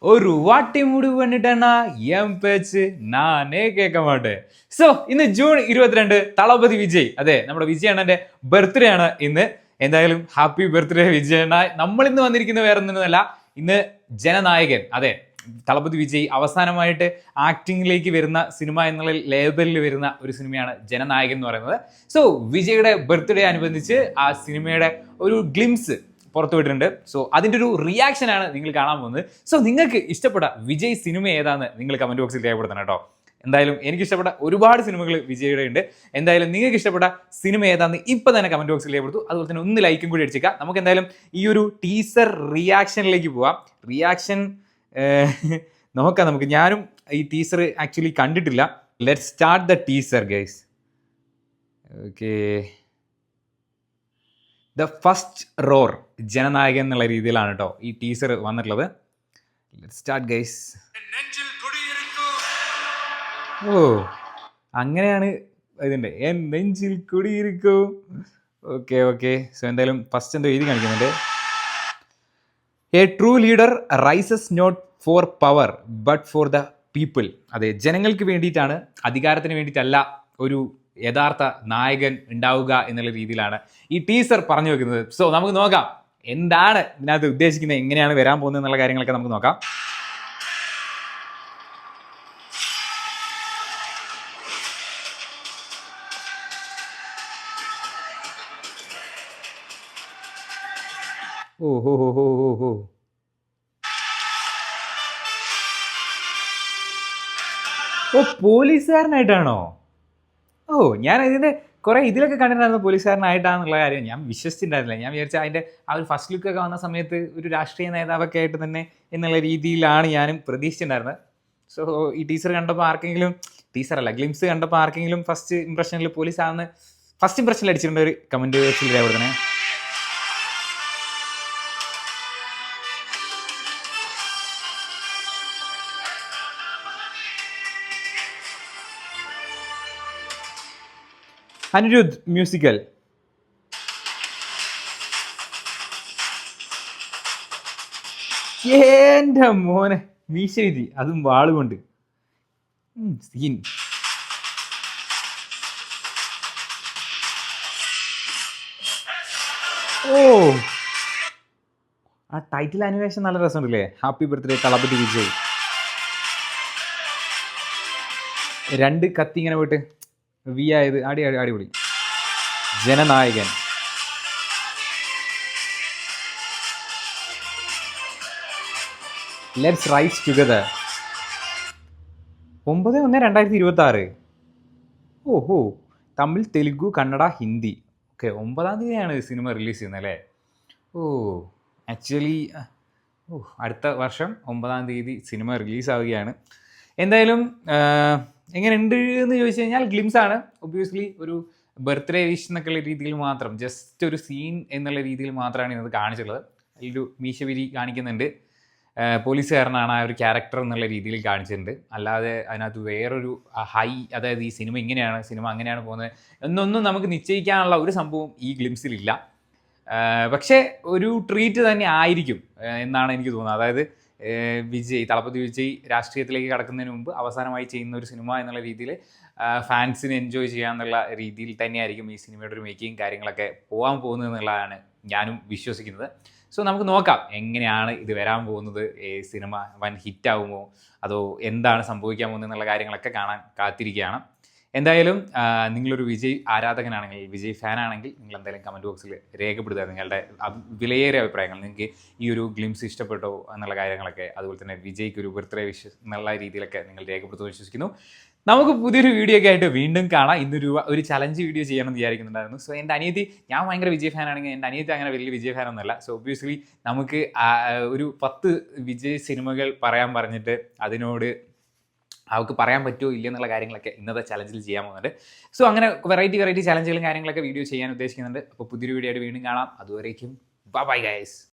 ஒரு வாட்டி முடிவு பண்ணிட்டேன்னா என் பேச்சு நானே கேட்க മാട്ടേൻ. സോ ഇന്ന് ജൂൺ 22 തളപതി വിജയ്, അതെ നമ്മുടെ വിജയ് അണ്ണന്റെ ബർത്ത്ഡേ ആണ് ഇന്ന്. എന്തായാലും ഹാപ്പി ബർത്ത്ഡേ വിജയ് അണ്ണ. നമ്മൾ ഇന്ന് വന്നിരിക്കുന്ന വേറെ ഒന്നുമല്ല, ഇന്ന് ജനനായകൻ, അതെ തളപതി വിജയ് അവസാനമായിട്ട് ആക്ടിങ്ങിലേക്ക് വരുന്ന സിനിമ എന്നുള്ള ലേബലിൽ വരുന്ന ഒരു സിനിമയാണ് ജനനായകൻ എന്ന് പറയുന്നത്. സോ വിജയുടെ ബർത്ത്ഡേ അനുബന്ധിച്ച് ആ സിനിമയുടെ ഒരു ഗ്ലിംസ് പുറത്തുവിട്ടിട്ടുണ്ട്. സോ അതിൻ്റെ ഒരു റിയാക്ഷൻ ആണ് നിങ്ങൾ കാണാൻ പോകുന്നത്. സോ നിങ്ങൾക്ക് ഇഷ്ടപ്പെട്ട വിജയ് സിനിമ ഏതാന്ന് നിങ്ങൾ കമന്റ് ബോക്സിൽ രേഖപ്പെടുത്തണം കേട്ടോ. എന്തായാലും എനിക്ക് ഇഷ്ടപ്പെട്ട ഒരുപാട് സിനിമകൾ വിജയുടെ ഉണ്ട്. എന്തായാലും നിങ്ങൾക്ക് ഇഷ്ടപ്പെട്ട സിനിമ ഏതാന്ന് ഇപ്പം തന്നെ കമന്റ് ബോക്സിൽ രേഖപ്പെടുത്തു. അതുപോലെ തന്നെ ഒന്ന് ലൈക്കും കൂടി അടിച്ചേക്കാം. നമുക്ക് എന്തായാലും ഈ ഒരു ടീസർ റിയാക്ഷനിലേക്ക് പോവാം. റിയാക്ഷൻ നോക്കാം നമുക്ക്. ഞാനും ഈ ടീസർ ആക്ച്വലി കണ്ടിട്ടില്ല. Let start the teaser guys. Okay, the first roar Jananayagan എന്നുള്ള രീതിയിലാണ് കേട്ടോ ഈ ടീസർ വന്നിട്ടുള്ളത്. Let start guys. ഓ അങ്ങനെയാണ് ഇതിൻ്റെ നെഞ്ചിൽ കുടിയിരിക്കും. Okay okay. സോ എന്തായാലും ഫസ്റ്റ് എന്തോ എഴുതി കാണിക്കുന്നുണ്ട്. A true leader rises not for power but for the people. അതെ, ജനങ്ങൾക്ക് വേണ്ടിയിട്ടാണ്, അധികാരത്തിന് വേണ്ടിയിട്ടല്ല ഒരു യഥാർത്ഥ നായകൻ ഉണ്ടാവുക എന്നുള്ള രീതിയിലാണ് ഈ ടീസർ പറഞ്ഞു വെക്കുന്നത്. സോ നമുക്ക് നോക്കാം എന്താണ് ഇതിനകത്ത് ഉദ്ദേശിക്കുന്നത്, എങ്ങനെയാണ് വരാൻ പോകുന്നത് എന്നുള്ള കാര്യങ്ങളൊക്കെ നമുക്ക് നോക്കാം. ഓ ഹോ ഹോ ഹോ ഹോ ഹോ. ഓ പോലീസുകാരനായിട്ടാണോ? ഓ ഞാൻ ഇതിൻ്റെ കുറേ ഇതിലൊക്കെ കണ്ടിട്ടുണ്ടായിരുന്നു പോലീസുകാരനായിട്ടാണെന്നുള്ള കാര്യം. ഞാൻ വിശ്വസിച്ചിട്ടുണ്ടായിരുന്നില്ല. ഞാൻ വിചാരിച്ച അതിൻ്റെ ആ ഒരു ഫസ്റ്റ് ലുക്കൊക്കെ വന്ന സമയത്ത് ഒരു രാഷ്ട്രീയ നേതാവൊക്കെ ആയിട്ട് തന്നെ എന്നുള്ള രീതിയിലാണ് ഞാനും പ്രതീക്ഷിച്ചിട്ടുണ്ടായിരുന്നത്. സോ ഈ ടീസർ കണ്ടപ്പോൾ ആർക്കെങ്കിലും, ടീസറല്ല ഗ്ലിംസ് കണ്ടപ്പോൾ ആർക്കെങ്കിലും ഫസ്റ്റ് ഇംപ്രഷനിൽ പോലീസാണെന്ന് ഫസ്റ്റ് ഇംപ്രഷനിൽ അടിച്ചിട്ടുണ്ട് ഒരു കമൻറ്റ് ബോക്സിൽ രേഖപ്പെടുത്തണേ. അനിരുദ്ധ് മ്യൂസിക്കൽ. എൻ്റെ മോനെ വീശരീതി, അതും വാളുകൊണ്ട് സീൻ. ഓ ആ ടൈറ്റിൽ അനിമേഷൻ നല്ല രസമുണ്ടല്ലേ. Happy birthday Thalapathy Vijay. രണ്ട് കത്തി ഇങ്ങനെ പോയിട്ട് വി ആയത് അടിപൊളി. ജനനായകൻ. Let's rise together. 9/1/2026. ഓഹോ, തമിഴ്, തെലുഗു, കന്നഡ, ഹിന്ദി. ഓക്കെ, 9-ാം തീയതിയാണ് സിനിമ റിലീസ് ചെയ്യുന്നത് അല്ലേ? ഓ ആക്ച്വലി അടുത്ത വർഷം 9-ാം തീയതി സിനിമ റിലീസാവുകയാണ്. എന്തായാലും എങ്ങനെയുണ്ട് എന്ന് ചോദിച്ചു കഴിഞ്ഞാൽ ഗ്ലിംസ് ആണ്. ഒബ്വിയസ്ലി ഒരു ബർത്ത്ഡേ വിഷ് എന്നൊക്കെയുള്ള രീതിയിൽ മാത്രം, ജസ്റ്റ് ഒരു സീൻ എന്നുള്ള രീതിയിൽ മാത്രമാണ് ഇന്നത് കാണിച്ചിട്ടുള്ളത്. അതിലൊരു മീശപിരി കാണിക്കുന്നുണ്ട്. പോലീസുകാരനാണ് ആ ഒരു ക്യാരക്ടർ എന്നുള്ള രീതിയിൽ കാണിച്ചിട്ടുണ്ട്. അല്ലാതെ അതിനകത്ത് വേറൊരു ഹൈ, അതായത് ഈ സിനിമ ഇങ്ങനെയാണ്, സിനിമ അങ്ങനെയാണ് പോകുന്നത് എന്നൊന്നും നമുക്ക് നിശ്ചയിക്കാനുള്ള ഒരു സംഭവം ഈ ഗ്ലിംസിലില്ല. പക്ഷേ ഒരു ട്രീറ്റ് തന്നെ ആയിരിക്കും എന്നാണ് എനിക്ക് തോന്നുന്നത്. അതായത് തളപതി വിജയ് രാഷ്ട്രീയത്തിലേക്ക് കടക്കുന്നതിന് മുമ്പ് അവസാനമായി ചെയ്യുന്ന ഒരു സിനിമ എന്നുള്ള രീതിയിൽ ഫാൻസിന് എൻജോയ് ചെയ്യാന്നുള്ള രീതിയിൽ തന്നെയായിരിക്കും ഈ സിനിമയുടെ ഒരു മേക്കിങ് കാര്യങ്ങളൊക്കെ പോകാൻ പോകുന്നത് എന്നുള്ളതാണ് ഞാനും വിശ്വസിക്കുന്നത്. സോ നമുക്ക് നോക്കാം എങ്ങനെയാണ് ഇത് വരാൻ പോകുന്നത്. സിനിമ വൻ ഹിറ്റാവുമോ അതോ എന്താണ് സംഭവിക്കാൻ പോകുന്നത് എന്നുള്ള കാര്യങ്ങളൊക്കെ കാണാൻ കാത്തിരിക്കുകയാണ്. എന്തായാലും നിങ്ങളൊരു വിജയ് ആരാധകനാണെങ്കിൽ, വിജയ് ഫാനാണെങ്കിൽ നിങ്ങൾ എന്തായാലും കമൻറ്റ് ബോക്സിൽ രേഖപ്പെടുത്തുക നിങ്ങളുടെ വിലയേറിയ അഭിപ്രായങ്ങൾ. നിങ്ങൾക്ക് ഈ ഒരു ഗ്ലിംസ് ഇഷ്ടപ്പെട്ടോ എന്നുള്ള കാര്യങ്ങളൊക്കെ, അതുപോലെ തന്നെ വിജയ്ക്ക് ഒരു ബർത്ത്ഡേ വിഷ് എന്നുള്ള രീതിയിലൊക്കെ നിങ്ങൾ രേഖപ്പെടുത്തുമെന്ന് വിശ്വസിക്കുന്നു. നമുക്ക് പുതിയൊരു വീഡിയോ ഒക്കെ ആയിട്ട് വീണ്ടും കാണാം. ഇന്നൊരു ഒരു ചലഞ്ച് വീഡിയോ ചെയ്യണമെന്ന് വിചാരിക്കുന്നുണ്ടായിരുന്നു. സോ എൻ്റെ അനിയത്തി, ഞാൻ ഭയങ്കര വിജയ് ഫാനാണെങ്കിൽ എൻ്റെ അനിയത്തി അങ്ങനെ വലിയ വിജയ് ഫാനൊന്നുമല്ല. സോ ഒബ്വിയസ്ലി നമുക്ക് ഒരു 10 വിജയ് സിനിമകൾ പറയാൻ പറഞ്ഞിട്ട് അതിനോട് അവൾക്ക് പറയാൻ പറ്റുമോ ഇല്ല എന്നുള്ള കാര്യങ്ങളൊക്കെ ഇന്നത്തെ ചലഞ്ചിൽ ചെയ്യാൻ പോകുന്നുണ്ട്. സോ അങ്ങനെ വെറൈറ്റി ചലഞ്ചുകളും കാര്യങ്ങളൊക്കെ വീഡിയോ ചെയ്യാൻ ഉദ്ദേശിക്കുന്നുണ്ട്. അപ്പോൾ പുതിയൊരു വീഡിയോ ആയിട്ട് വീണ്ടും കാണാം. അതുവരേക്കും ബൈ ഗൈസ്.